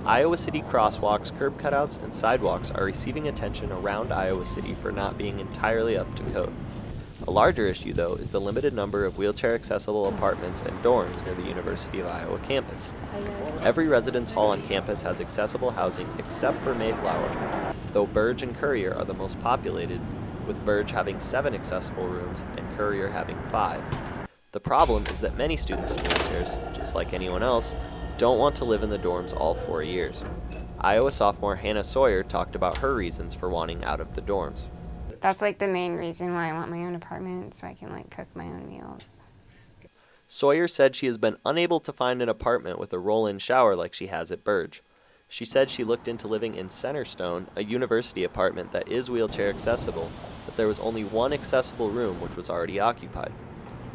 Iowa City crosswalks, curb cutouts, and sidewalks are receiving attention around Iowa City for not being entirely up to code. A larger issue, though, is the limited number of wheelchair-accessible apartments and dorms near the University of Iowa campus. Every residence hall on campus has accessible housing except for Mayflower, though Burge and Courier are the most populated, with Burge having 7 accessible rooms and Courier having 5. The problem is that many students in wheelchairs, just like anyone else, don't want to live in the dorms all 4 years. Iowa sophomore Hannah Sawyer talked about her reasons for wanting out of the dorms. That's like the main reason why I want my own apartment, so I can like cook my own meals. Sawyer said she has been unable to find an apartment with a roll-in shower like she has at Burge. She said she looked into living in Centerstone, a university apartment that is wheelchair accessible, but there was only one accessible room which was already occupied.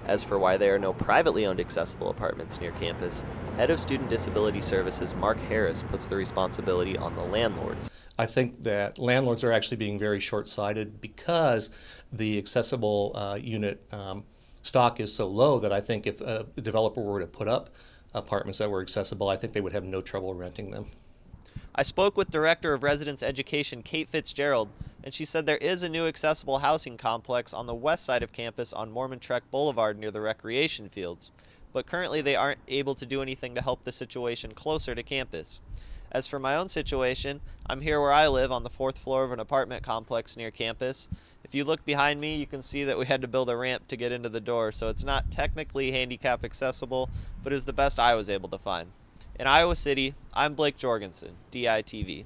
As for why there are no privately owned accessible apartments near campus, Head of Student Disability Services Mark Harris puts the responsibility on the landlords. I think that landlords are actually being very short-sighted because the accessible unit stock is so low that I think if a developer were to put up apartments that were accessible, I think they would have no trouble renting them. I spoke with Director of Residence Education Kate Fitzgerald, and she said there is a new accessible housing complex on the west side of campus on Mormon Trek Boulevard near the recreation fields, but currently they aren't able to do anything to help the situation closer to campus. As for my own situation, I'm here where I live on the 4th floor of an apartment complex near campus. If you look behind me, you can see that we had to build a ramp to get into the door, so it's not technically handicap accessible, but it was the best I was able to find. In Iowa City, I'm Blake Jorgensen, DITV.